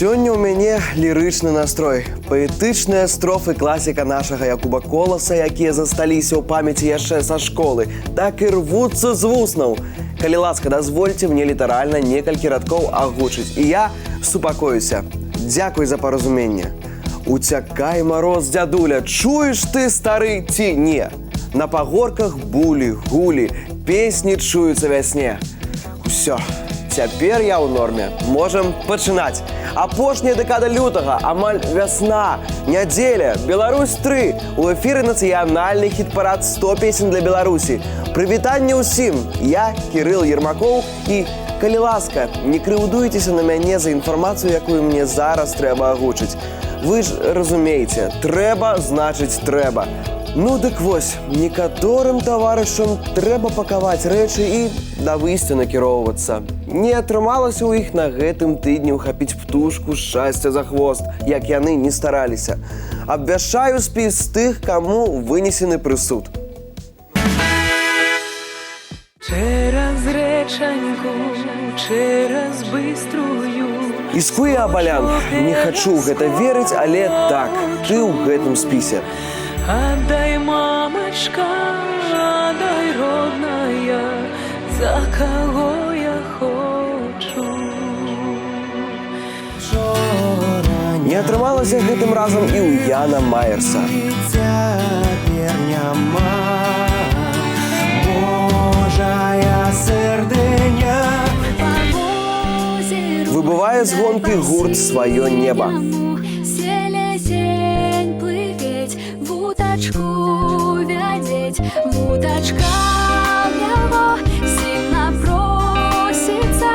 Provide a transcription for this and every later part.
Сёння ў мяне лірычны настрой. Паэтычныя строфы класіка нашага Якуба Коласа, якія засталіся ў памяці яшчэ са школы, так і рвуцца з вуснаў. Калі ласка, дазвольце мне літаральна некалькі радкоў агучыць. І я супакоюся. Дзякуй за паразуменне. Уцякай, мароз, дзядуля, чуеш ты, стары, ці не? На пагорках булі, гулі, песні чуюцца вясне. Усё. Цяпер я ў норме. Можам пачынаць. Апошняя дэкада лютага, амаль вясна, нядзеля, Беларусь 3. У эфіры нацыянальны хіт-парад 100 песень для Беларусі. Прывітанне ўсім. Я Кірыл Ермакоў і, калі ласка, не крыўдуйцеся на мяне за інфармацыю, якую мне зараз трэба агучыць. Вы ж разумееце, трэба, значыць трэба. Ну дык вось, некаторым таварышам трэба пакаваць рэчы і да выйсця накіроўвацца. Не атрымалася ў іх на гэтым тыдні ўхапіць птушку шчасця за хвост, як яны не стараліся. Абвяшчаю спіс тых, каму вынесены прысуд. Через речаньку, через быструю. Іскуе Абалян. Не хачу ў гэта верыць, але так, ты ў гэтым спісе. Отдай, мамочка, отдай, родная, за кого я хочу. Не атрымалася гэтым разам і ў Яна Майерса. Выбывае з гонкі гурт «Сваё неба». Вутачка яго сильно просится,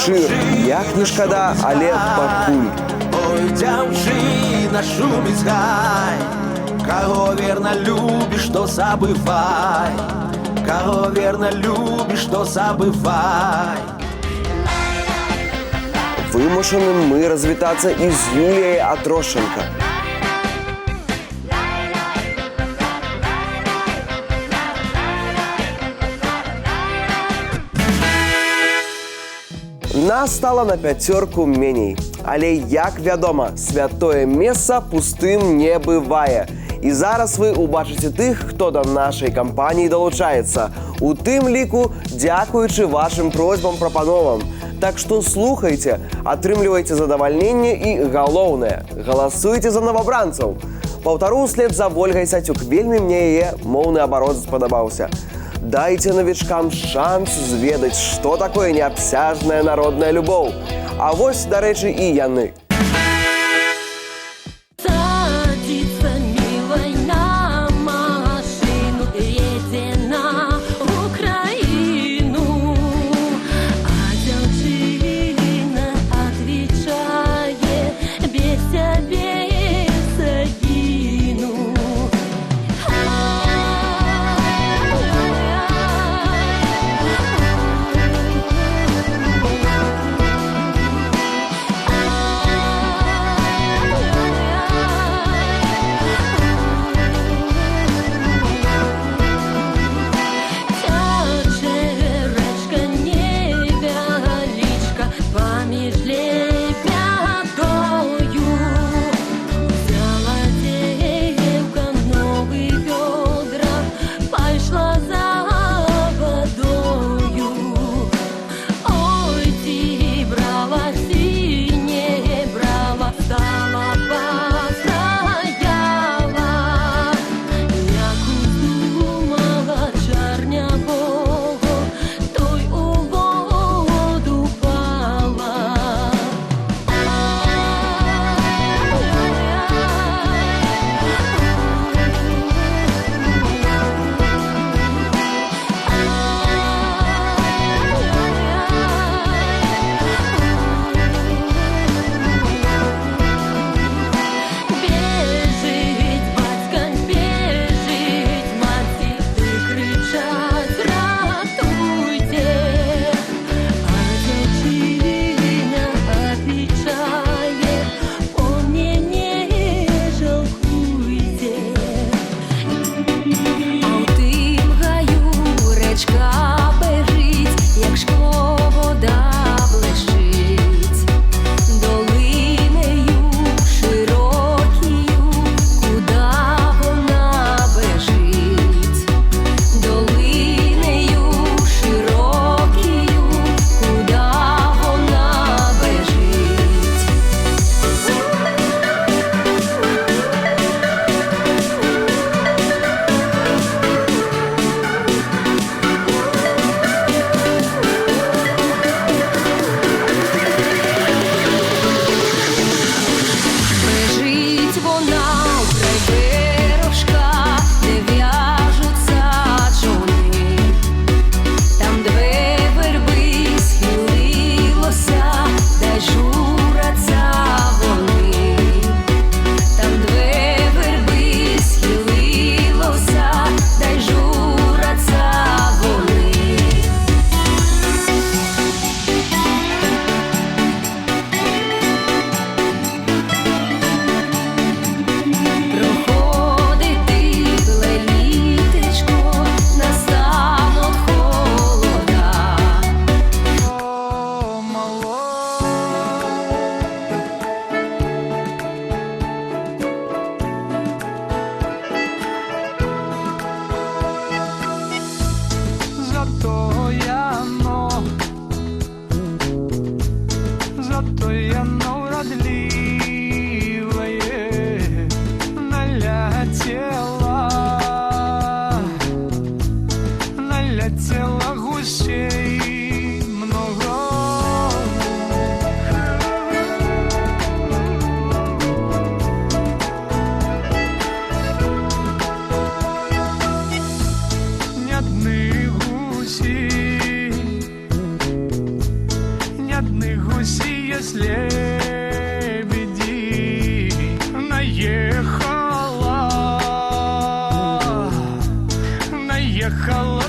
Шыр, як не шкада, але пакуль. Ой, дзяўчына, нашуміць гай, каго верна любіш, то забывай, каго верна любіш, то забывай. Вымушаны мы развітацца і з Юліяй Атрошенко. Нас стала на 5 меней. Але, як вядома, святое месца пустым не бывае. І зараз вы убачыце тых, хто да нашай кампаніі далучаецца. У тым ліку, дзякуючы вашым просьбам, прапановам. Так што слухайце, атрымлівайце задавальненне і, галоўнае, галасуйце за новабранцаў. Паўтару ўслед за Вольгай Сацюк. Вельмі мне яе моўны абарот спадабаўся. Дайце новічкам шанс зведаць, што такое неабсяжная народная любоў. А вось, дарэчы, і яны.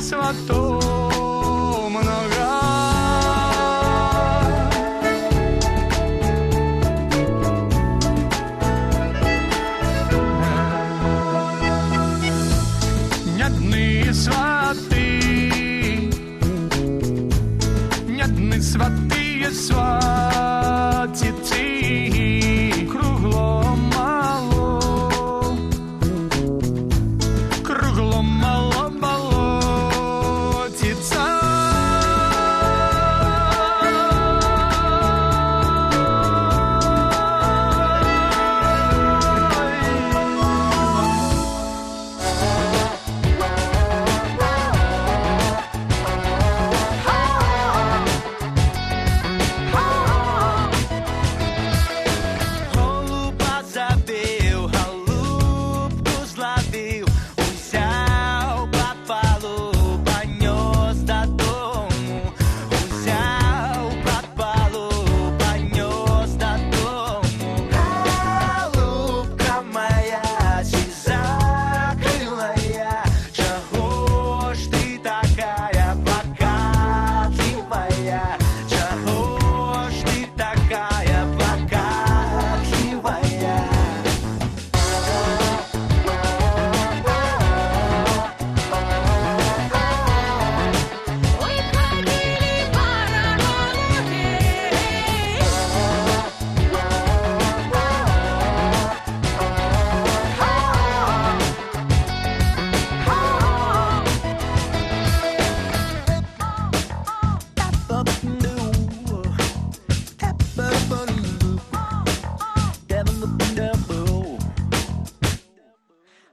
сватом нога. Нядны сваты сватицы, круглом мало болотица.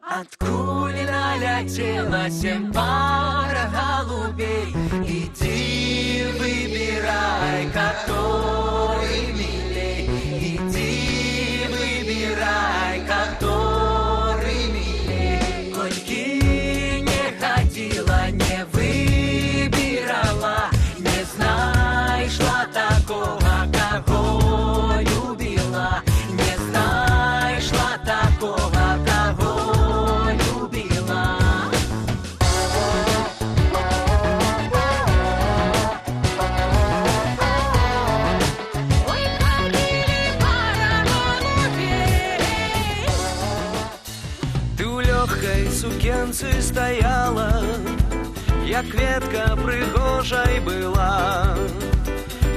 Откуда налетела семь пар голубей? Иди выбирай, который милей. Иди выбирай, который милей. Коньки не ходила, не выбирала, не знайшла такого, кого любила. Не знайшла такого, кого любила. Ой, ходили пара голубей. Ты у легкой сукенцы стояла, як кветка пригожай была,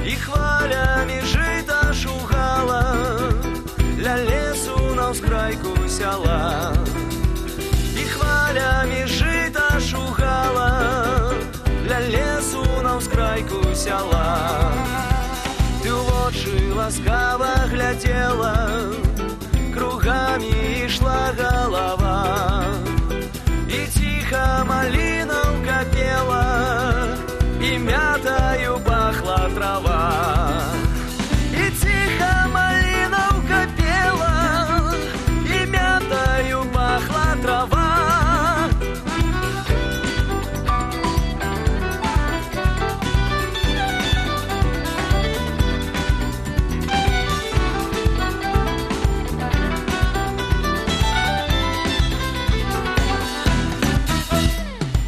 і хвалями жита шугала, ля лесу навскрайку сяла. І хвалями жита шугала, ля лесу навскрайку сяла. Ты в очі ласкаво глядела, кругами йшла голова, і тихо малиновка пела, і мятою пахла трава. І тихо малиновка пела, і мятою пахла трава.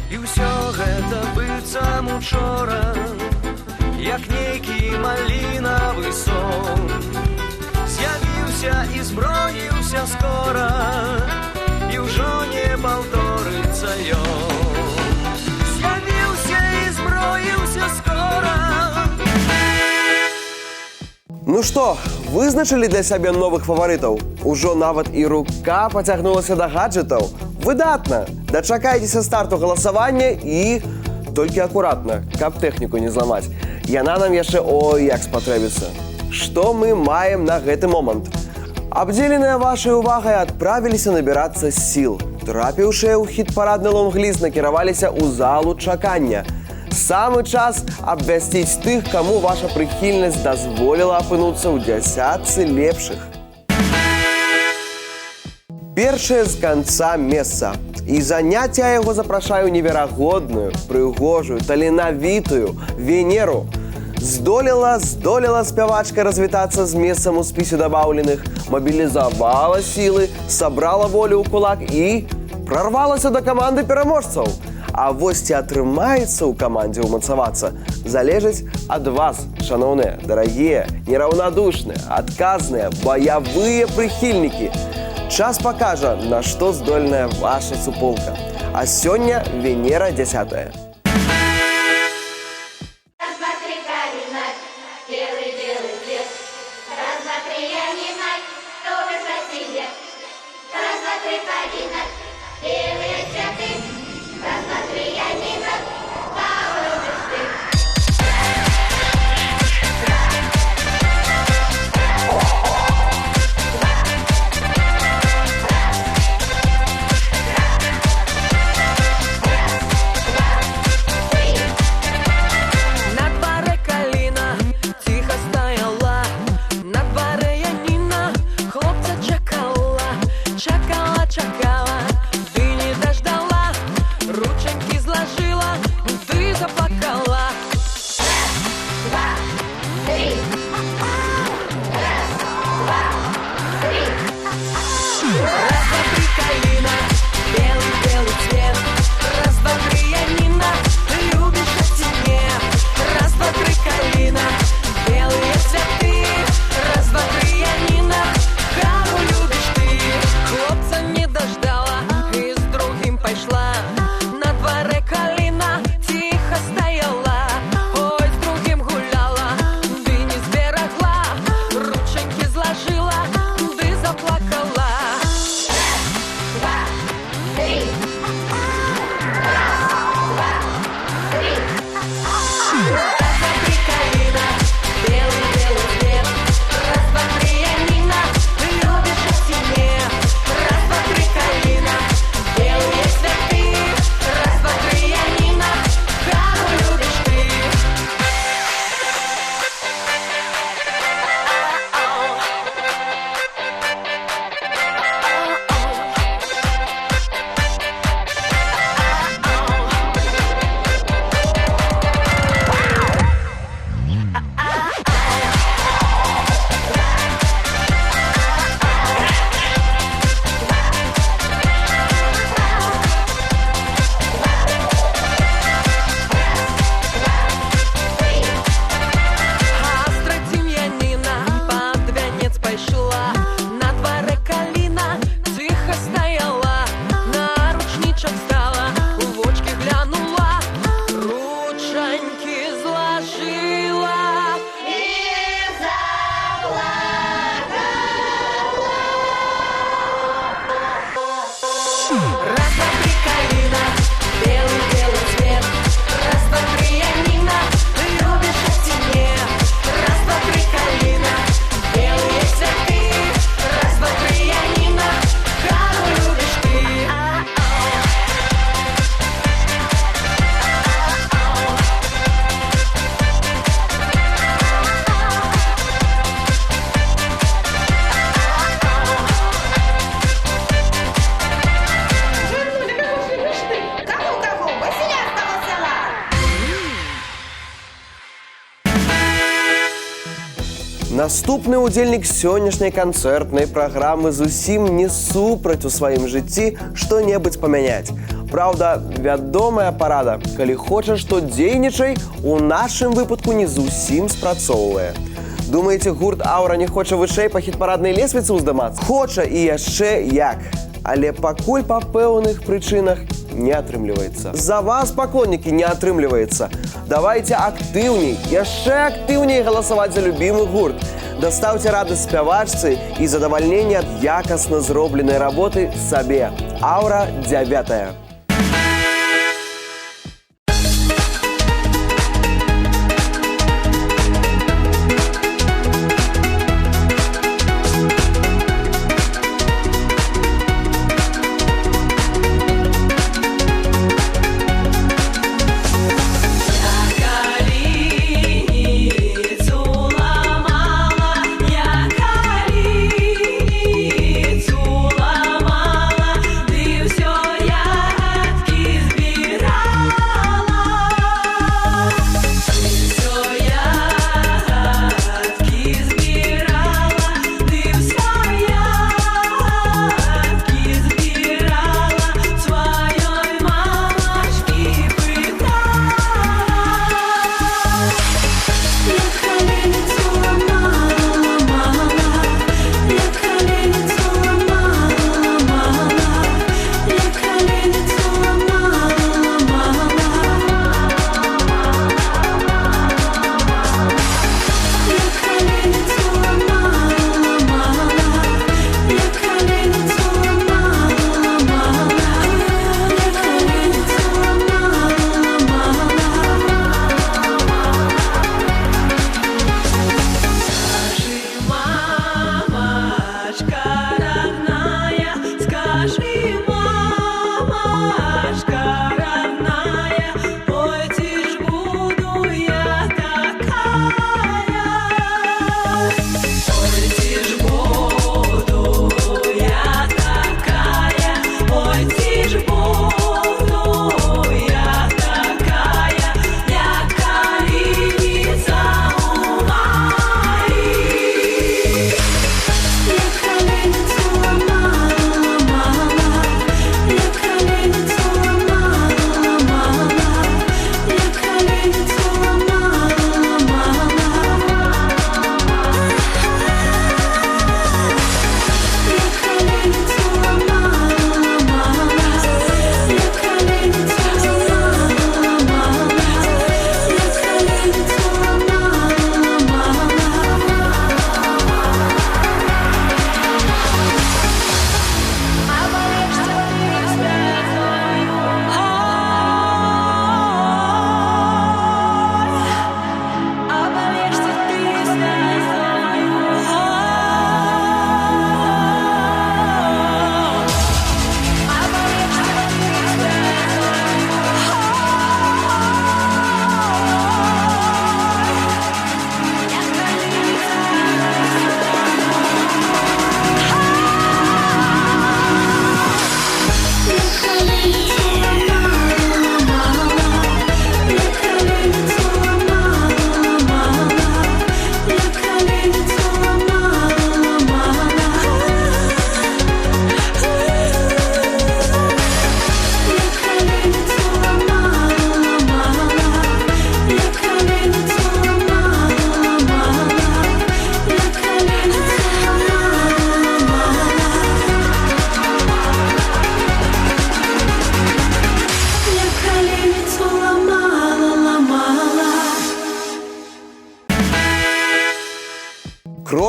І все гэта быццам учора, як нейкі малінавы сон. З'явіўся і зброіўся скора, і ўжо не паўторыцца ён. З'явіўся і зброіўся скора. Ну што, вызначылі для сябе новых фаварытаў? Ужо нават і рука пацягнулася да гаджетаў. Выдатна! Дачакайцеся старту галасавання і толькі акуратна, каб тэхніку не зламаць. Яна нам яшчэ ой як спатрэбіцца. Што мы маем на гэты момант? Абдзеленыя вашай увагай адправіліся набірацца сіл. Трапіўшыя ў хіт-парадны лонгліст накіраваліся ў залу чакання. Самы час абвясціць тых, каму ваша прыхільнасць дазволіла апынуцца ў дзясятцы лепшых. Першае з канца месца. І заняць я яго запрашаю неверагодную, прыгожую, таленавітую Венеру. Здолела спявачка развітацца з месцам у спісе дабаўленых, мабілізавала сілы, сабрала волю ў кулак і прарвалася да каманды пераможцаў. А вось ці атрымаецца ў камандзе ўмацавацца, залежыць ад вас, шаноўныя, дарагія, нераўнадушныя, адказныя, баявыя прыхільнікі. Час пакажа, на што здольная ваша суполка. А сёння Венера 10. Наступны ўдзельнік сённяшняй канцэртнай праграмы зусім не супраць у сваім жыцці што-небудзь памяняць. Праўда, вядомая парада, калі хочаш, то дзейнічай, у нашым выпадку не зусім спрацоўвае. Думаеце, гурт «Аура» не хоча вышэй па хіт-параднай лесвіцы ўздымацца? Хоча і яшчэ як. Але пакуль па пэўных прычынах не атрымліваецца. За вас, паклоннікі, не атрымліваецца. Давайце актыўней, яшчэ актыўней галасаваць за любімы гурт. Дастаўце радасць спявачцы і задавальненне ад якасна зробленай работы сабе. «Аура» 9. Я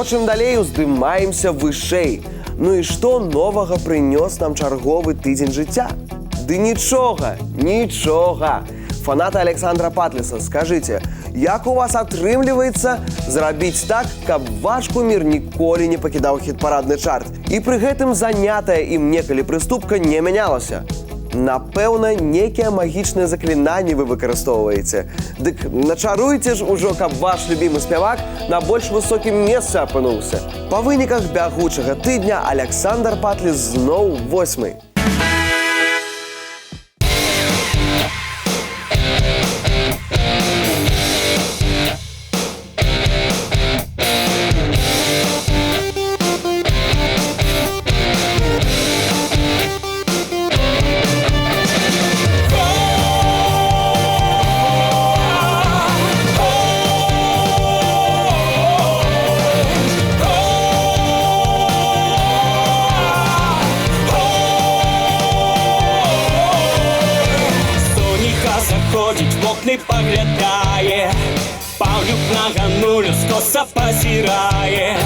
скочым далей, уздымаемся вышэй. Ну і што новага прынёс нам чарговы тыдзень жыцця? Ды нічога, нічога. Фанаты Александра Патлиса, скажите, як у вас атрымліваецца зрабіць так, каб ваш кумір ніколі не пакідаў хіт-парадны чарт і пры гэтым занятая ім некалі прыступка не мянялася? Напэўна, некія магічныя заклінанні вы выкарыстоўваеце. Дык начаруйце ж ужо, каб ваш любімы спявак на больш высокім месцы апынуўся. Па выніках бягучага тыдня Александр Патлис зноў 8-й. Заходить в окна поглядає, павлюк на ганулю скоса позирає.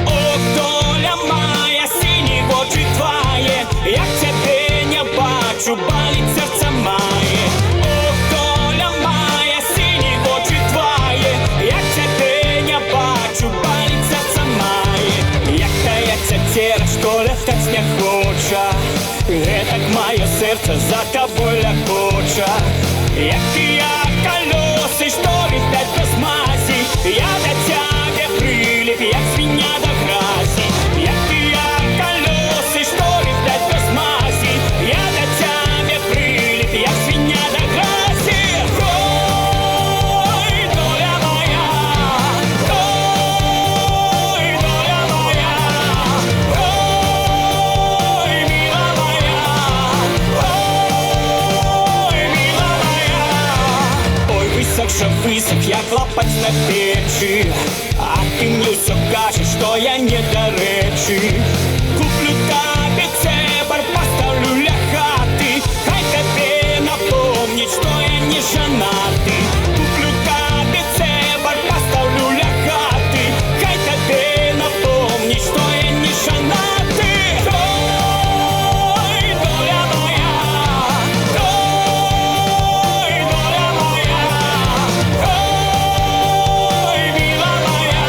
О, доля моя, сині очі твоє, як тебе не бачу, болить серце моє. О, доля моя, сині очі твоє, як тебе не бачу, болить серце моє. Як тається тера, що летать не хоче, гэтак моє серце за тобой лякоче. Як я колеса, что летать без мази, я до тебя прилип, як свинья до грязи. Як я колеса, что летать без мази, я до тебя прилип, як свинья до грязи. Ой, доля моя, ой, доля моя, ой, мила моя, ой, мила моя. Ой, высок же высок, як лопать на печи, а ты мне все кажешь, что я не до речи. Куплю тебе цебар, поставлю ля хаты, хай тебе напомнить, что я не женатый. Куплю тебе цебар, поставлю ля хаты, хай тебе напомнить, что я не женатый. Ой, доля моя, ой, доля моя, ой, мила моя,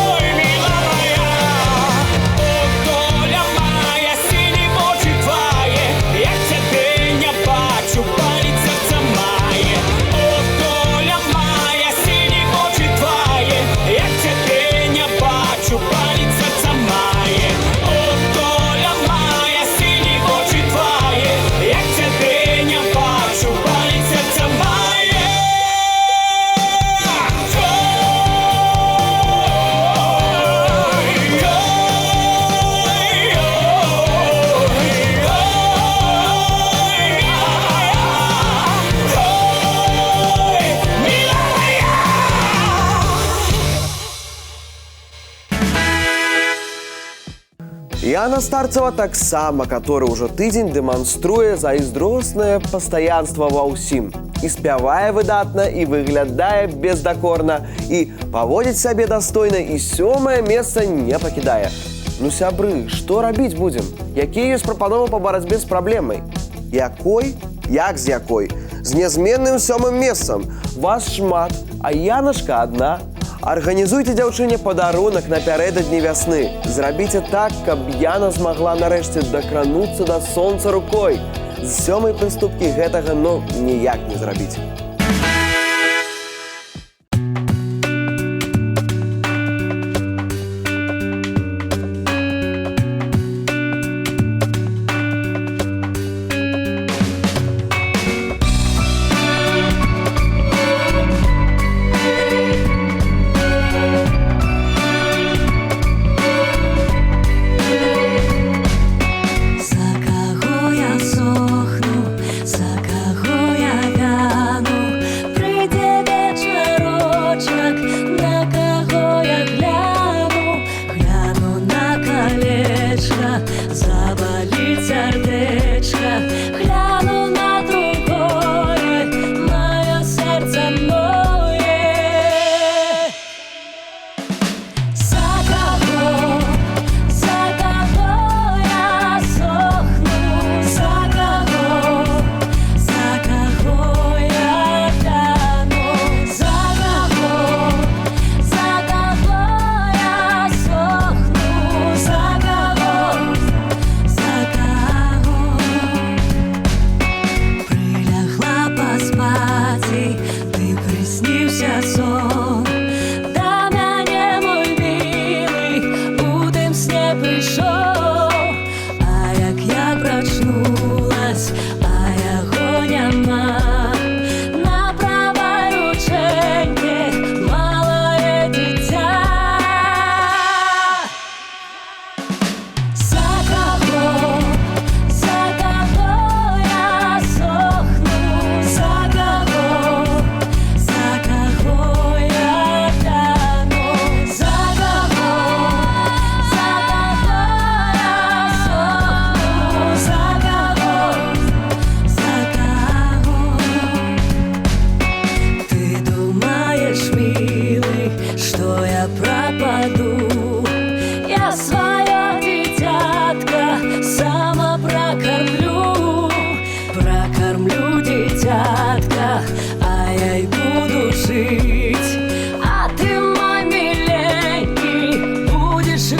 ой, мила моя. О, доля моя, сині очі твоє, як тебе не бачу, болить серце моє. О, доля моя, сині очі твоє, як тебе не бачу, болить серце моє. О, доля моя, сині очі твоє, як тебе не бачу, болить серце моє. Яна Старцева таксама, который ўжо тыдзень дэманструе зайздроснае пастаянства ва ўсім. І спявае выдатна, і выглядае бездакорна, і паводзіць сябе дастойна, і 7-е месца не пакідае. Ну, сябры, што рабіць будзем? Якія ёсць прапановы па барацьбе з праблемай? Якой? Як з якой? З нязменным 7-м месцам. Вас шмат, а Янашка адна. Арганізуйце дзяўчыне падарунак напярэдадні вясны. Зрабіце так, каб Яна змагла нарэшце дакрануцца да сонца рукой. З 7-й прыступкі гэтага, ніяк не зрабіць. За кого я сохну, за кого я гану,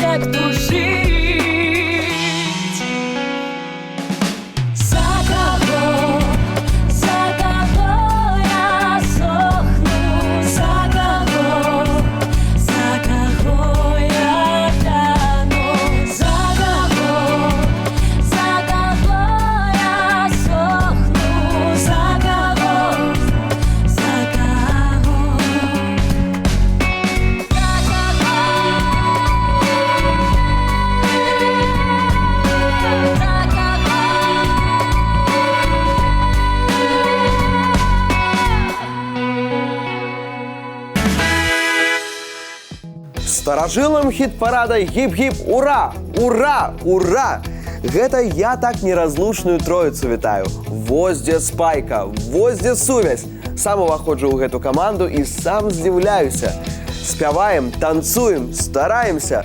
як тужить. За кого я сохну, за кого я гляну, за кого я сохну, за кого. Старажылам хіт-парада гіп-гіп, ура! Ура! Ура! Гэта я так неразлучную троіцу вітаю. Вось дзе спайка, вось дзе сувязь. Сам уваходжу ў гэту каманду і сам здзіўляюся. Спяваем, танцуем, стараемся.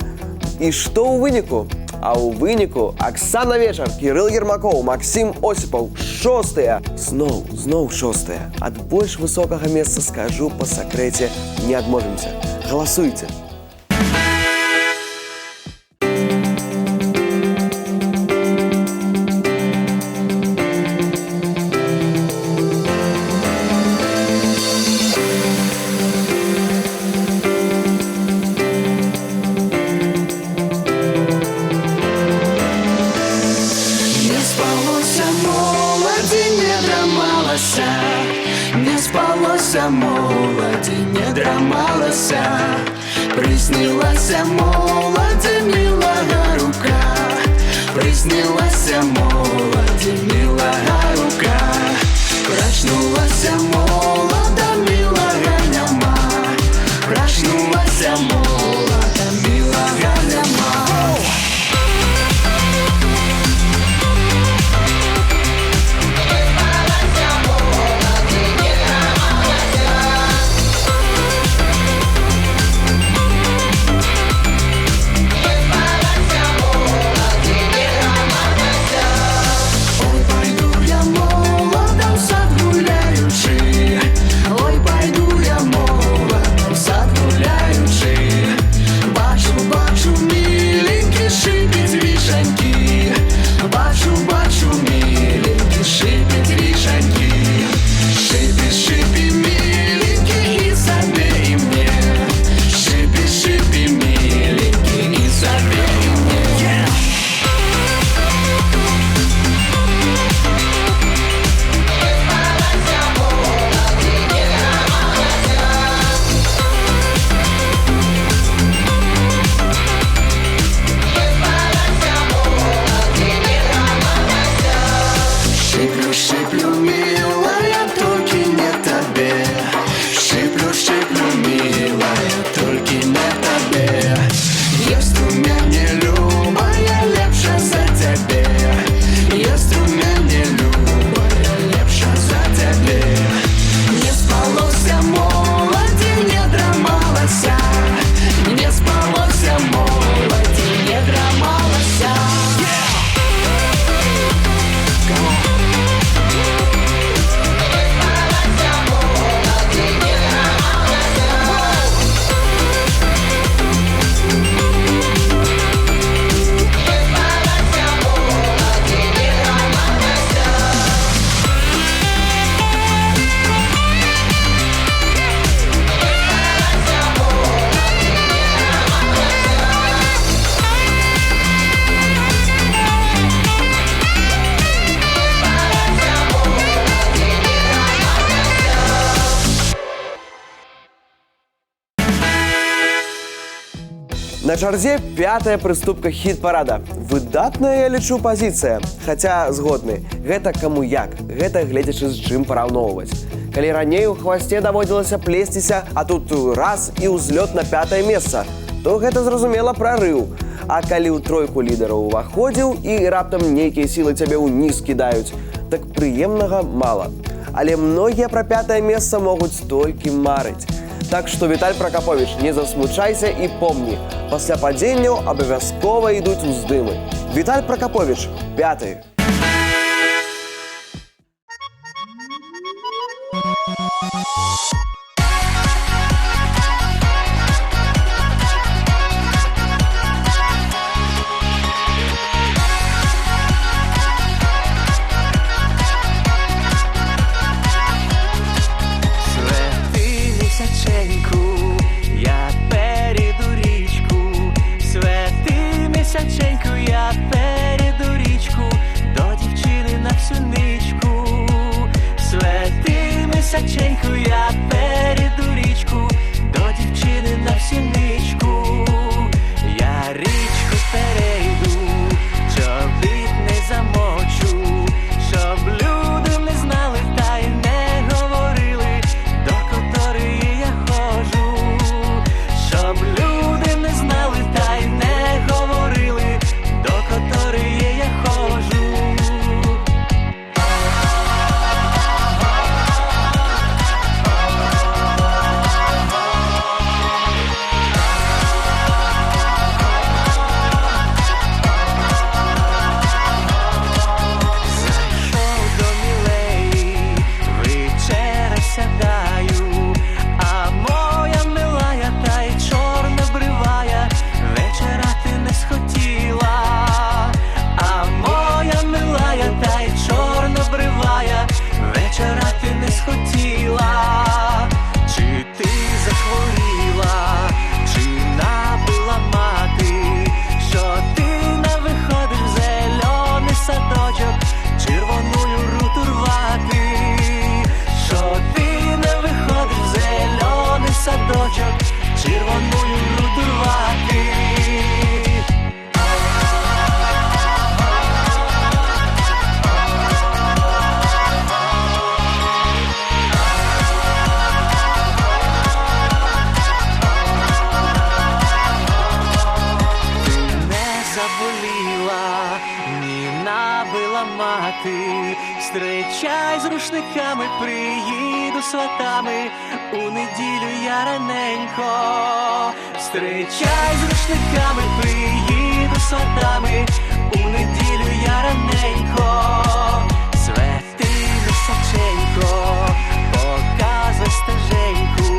І што ў выніку? А ў выніку Аксана Вечар, Кірыл Ермакоў, Максім Осіпаў, шостыя. Зноў шостыя. Ад больш высокага месца, скажу па сакрэце, не адмовімся. Галасуйце. Не спалося, моладі, не драмалася, приснилася молоді, милая рука, приснилася молоді, милая рука, прочнулася молода, милая няма, прочнулася молода, милая няма. На чарзе пятая прыступка хіт-парада. Выдатная, я лічу, пазіцыя. Хаця, згодны, гэта каму як, гэта гледзячы з чым параўноўваць. Калі раней у хвасце даводзілася плесціся, а тут раз і ўзлёт на пятае месца, то гэта, зразумела, прарыў. А калі ў тройку лідараў уваходзіў і раптам нейкія сілы цябе ўніз кідаюць, так прыемнага мала. Але многія пра пятае месца могуць толькі марыць. Так што, Віталь Пракаповіч, не засмучайся і помні, пасля падзенняў абавязкова ідуць уздымы. Віталь Пракаповіч, пяты. воліла, Ніна била мати. Встречай з рушниками, приїду сватами, у неділю я раненько. Встречай з рушниками, приїду сватами, у неділю я раненько. Свети височенько, показуй стеженьку,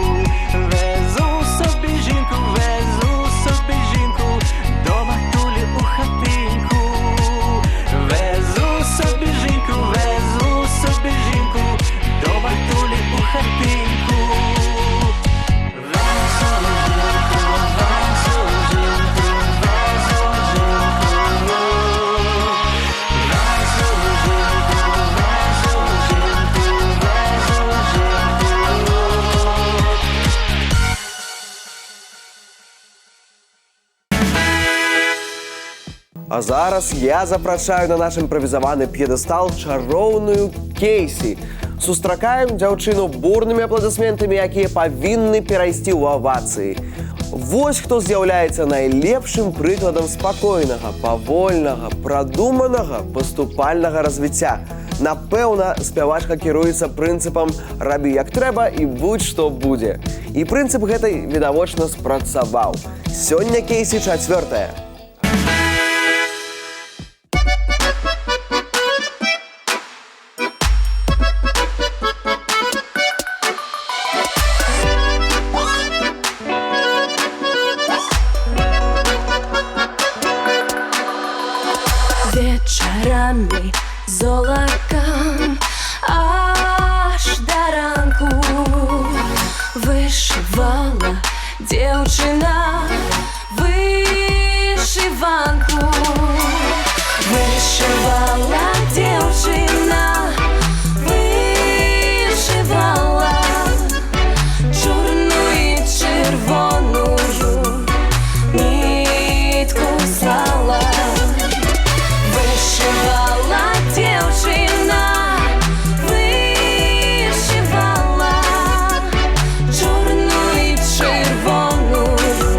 везу собі жінку, везу собі жінку, до матулі у хатинку. Везу собі жінку, везу собі жінку, до матулі у хатинку. Везу жінку, везу жінку, везу жінку. Везу жінку, везу жінку, везу жінку. А зараз я запрашаю на наш імпровізований п'єдестал чароўную Кейсі. Сустракаем дзяўчыну бурнымі апладысментамі, якія павінны перайсці ў авацыі. Вось хто з'яўляецца найлепшым прыкладам спакойнага, павольнага, прадуманага, паступальнага развіцця. Напэўна, спявачка кіруецца прынцыпам «рабі як трэба і будь што будзе». І прынцып гэтай відавочна спрацаваў. Сёння Кейсі 4-я. Вечорами золотом аж до ранку вышивала девчина вышиванку. Вышивала девчина, вышивала чорную и червоную нитку слала. Вышивала девчина, вышивала чорную и червоную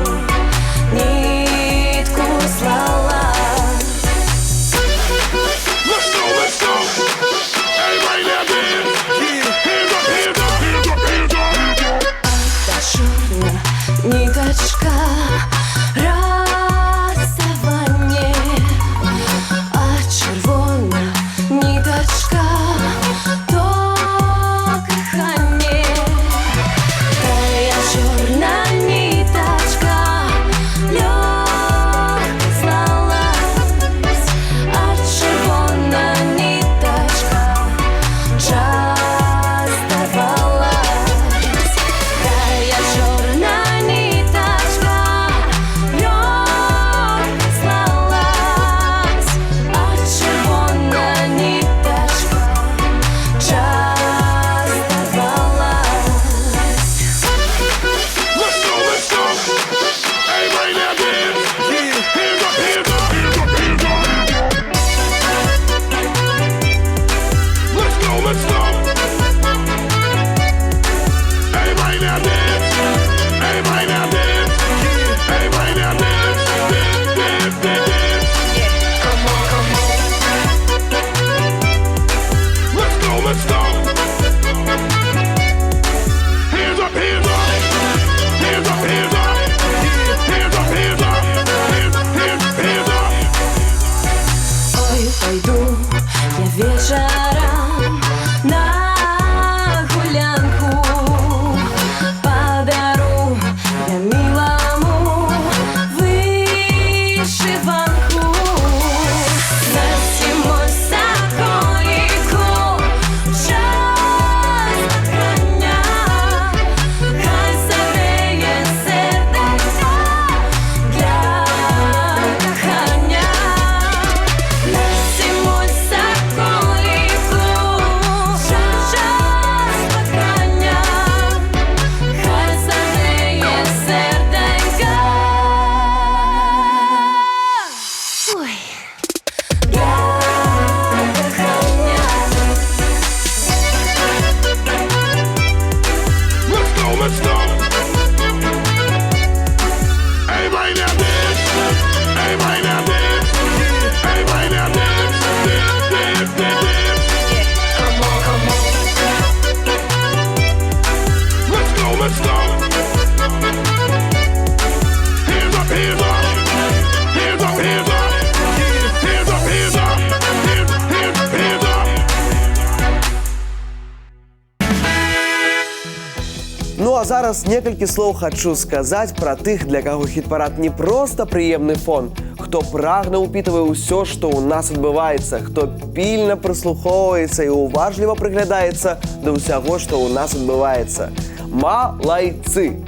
зараз некалькі слоў хачу сказаць пра тых, для каго хіт-парад не проста прыемны фон, хто прагна ўпітвае ўсё, што ў нас адбываецца, хто пільна прыслухоўваецца і уважліва прыглядаецца да ўсяго, што ў нас адбываецца. Малайцы!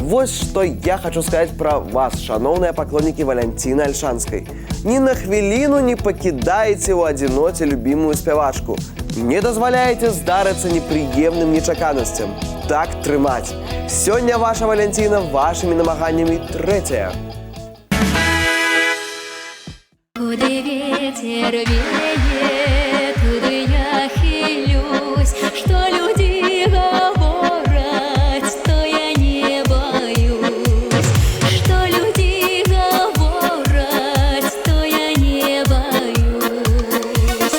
Вось што я хачу сказаць пра вас, шаноўныя паклоннікі Валянціны Альшанскай. Ні на хвіліну не пакідаеце ў адзіноце любімую спявачку. Не дазваляеце здарыцца непрыемным нечаканасцям. Так трымаць. Сёння ваша Валянціна вашымі намаганнямі трэцяя. Куды ветер веет, туды я хилюсь, что люди говорят, то я не боюсь, что люди говорят, то я не боюсь.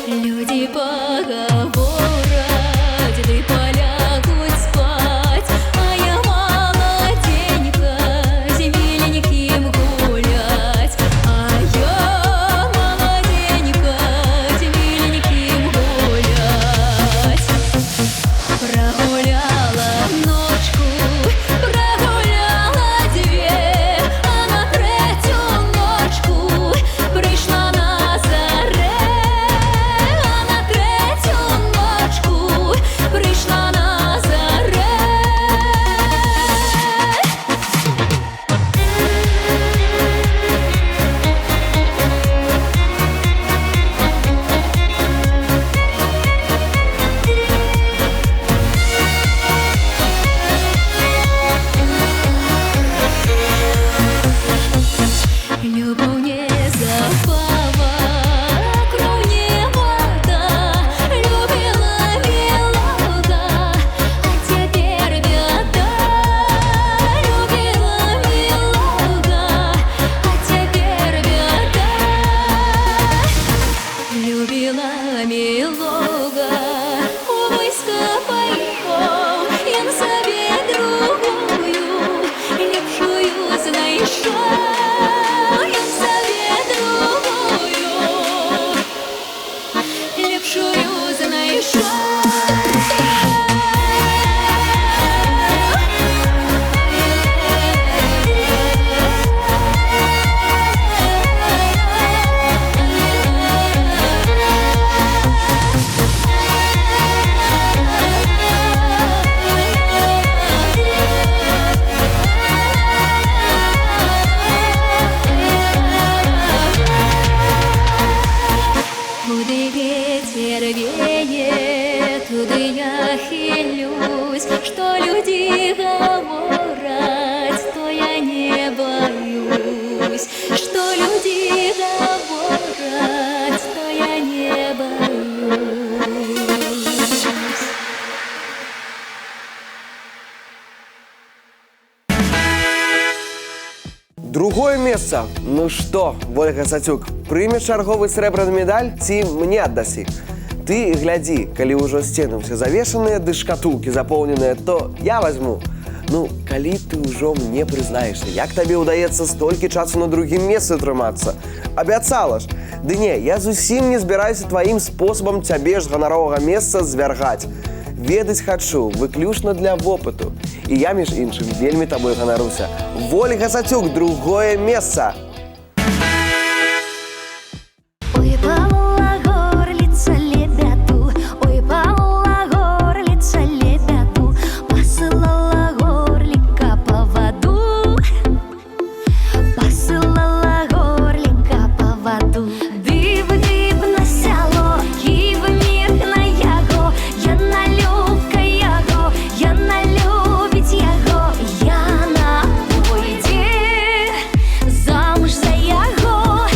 Люди поговорят, да полягут спать, а я молоденька, миленьким гулять. Я молоденька, миленьким гулять. Прогуляла ночку, прогуляла две, а на третью ночку пришла на заре, а на третью ночку пришла на заре. Любовь не запала, кровь не вода, любила милого, а теперь беда. Любила милого, а теперь беда. Любила милого, увойска поймал, я на себе другую, лепшую знайшов. Я себе другую, лепшую знайшов. Куды ветер веет, туды я хилюсь, что люди говорят, то я не боюсь, что люди говорят, то я не боюсь. Другое месца. Ну што, Вольга Сацюк, прымеш чарговы срэбраны медаль ці мне аддасі? Ты глядзі, калі ўжо сцены ўсе завешаныя, ды шкатулкі запоўненыя, то я возьму. Ну, калі ты ўжо мне прызнаешся, як табе ўдаецца столькі часу на другім месцы трымацца? Абяцала ж. Ды не, я зусім не збіраюся тваім спосабам цябе ж ганаровага месца звяргаць. Ведаць хачу, выключна для вопыту. І я, між іншым, вельмі табой ганаруся. Вольга Сацюк, другое месца. Ой, пала горлица лебяду, ой, пала горлица лебяду, посылала горлика по воду, посылала горлика по воду. Див-див на сяло, і в мір на яго, яна любка яго, яна любить яго, яна пойде замуж за яго.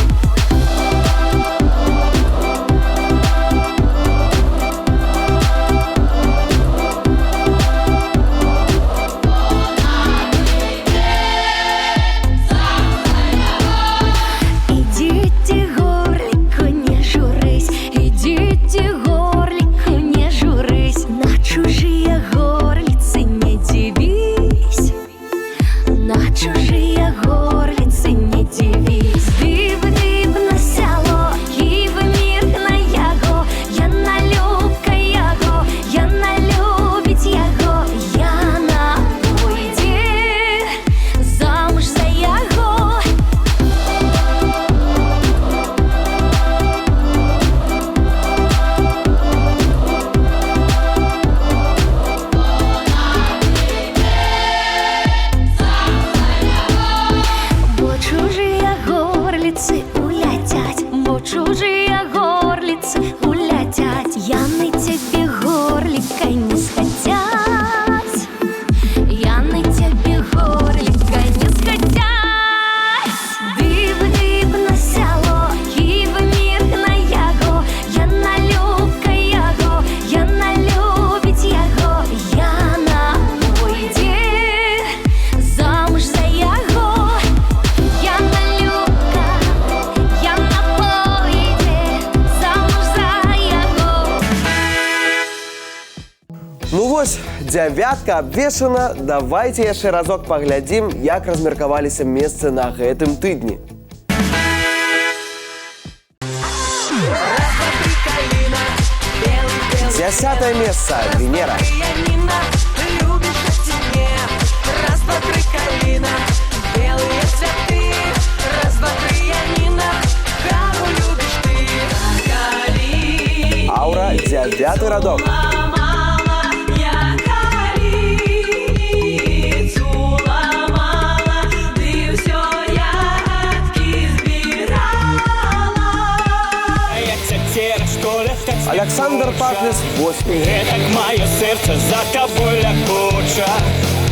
вось, дзявятка абвешана. Давайте яшчэ разок паглядзім, як размеркаваліся месцы на гэтым тыдні. Дзясятае месца – Венера. Пианино, любишь от тебе. Раз, два, три, калина, белые цветы. Раз, два, три, пианино, кого любишь ты? Калина. Аура, дзявяты радок. Ломала я калиницу, ломала, ты всё ягодки сбирала. Я цяцера, школя, так Александр Паклес, 8. Гэтак маё сэрца за табой лякоча.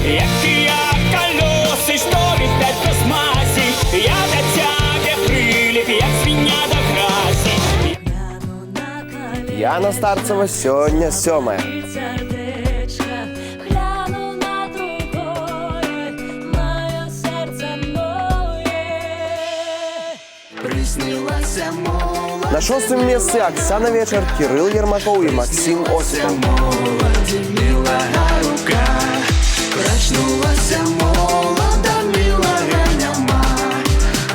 Якія калёсы, што летаць без масі. Я да цябе прыліп, як свіння да гразі. Яна Старцева, сёння 7. сердечко, гляну на другое, мое сердце ноет. Приснилася молодь, На 6-м месцы Оксана Вечер, Кирилл Ермаков и Максим Осипов. молодь, милая рука. Проснулася молода, милая няма.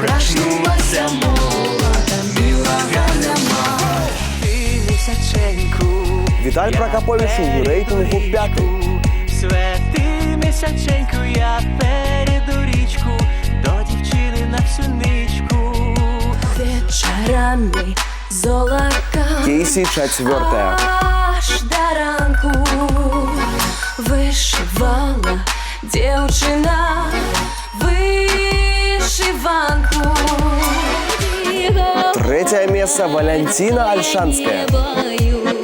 Проснулася молода, милая няма. Ты місяченьку, Виталий Прокопович у рейтингу 5. Свети місяченьку, я перейду річку до дівчини на всю ничку. Вечерами золота Кейси 4. аж до ранку вышивала девчина вышиванку. 3-е место Валентина Альшанская. Не боюсь,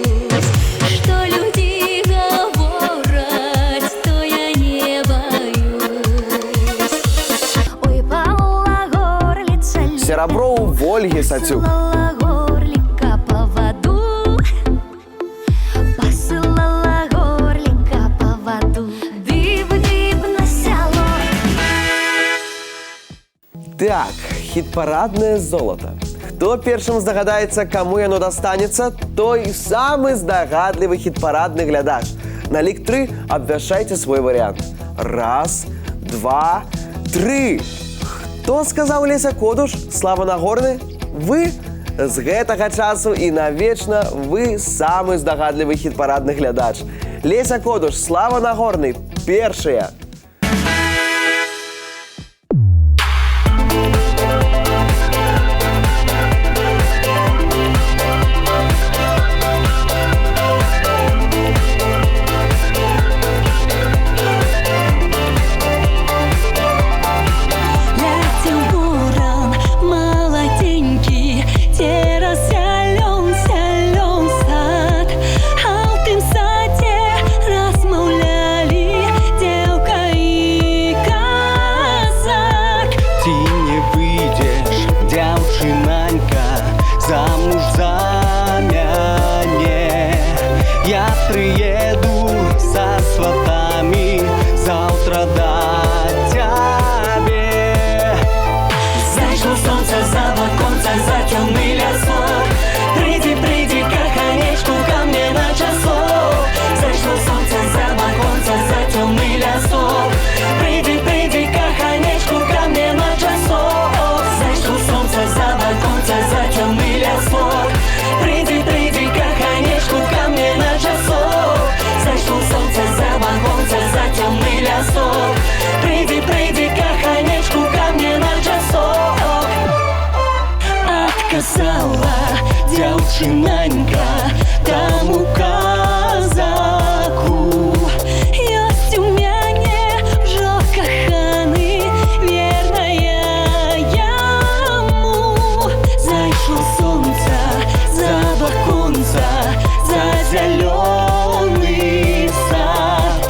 что люди говорят, то я не боюсь. Ой, пала горлица, Серебро у Ольги Сатюк. посылала горлика по воду. Посылала горлика по воду. Диб-диб на село. Так, хит-парадное золото. Хто першым здагадаецца, каму яно дастанецца, той самы здагадлівы хит-парадны глядач. На лік 3 абвяшчайце свой варыянт. 1, 2, 3. Хто сказаў Леся Кодуш? Слава Нагорны? Вы? З гэтага часу і навечна вы самы здагадлівы хит-парадны глядач. Леся Кодуш, Слава Нагорны, першыя. Летел ворон молоденький, террас зелен, зелен сад. А в тем саде размовляли девка и казак. Ты не выйдешь, дзяўчынанька, замуж за мяне. Я приеду со сватами завтра до тебе. Зайшло солнце за оконце, за темный лесок. Приди, приди, каханечку, ко мне на часок. Зайшло солнце за оконце, за темный лесок. Приди, приди, каханечку, ко мне на часок. Зайшло солнце за оконце, за темный лесок. Приди, приди, каханечку, ко мне на часок. Зайшло солнце за оконце, за темный лесок. Приди, приди, каханечку, ко мне на часок. Отказала девчинанька тому казаку. Есть у мяне вже коханий, верная яму. Зайшло сонце за оконца, за зеленый сад.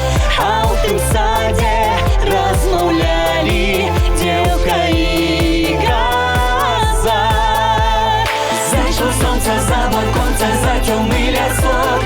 А в тем саде размовляли девка и Зайшло солнце за оконце, за темный лесок.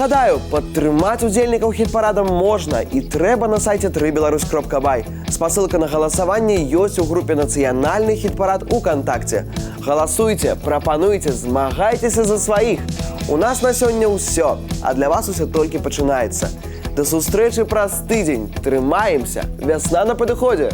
Нагадаю, падтрымаць удзельнікаў хіт-парада можна і трэба на сайце www.3belarus.by. Спасылка на галасаванне ёсць у групе «Нацыянальны хіт-парад» УКонтакце. Галасуйце, прапануйце, змагайцеся за сваіх. У нас на сёння ўсё, а для вас усё толькі пачынаецца. До сустрэчы праз тыдзень. Трымаемся. Вясна на падыходзе.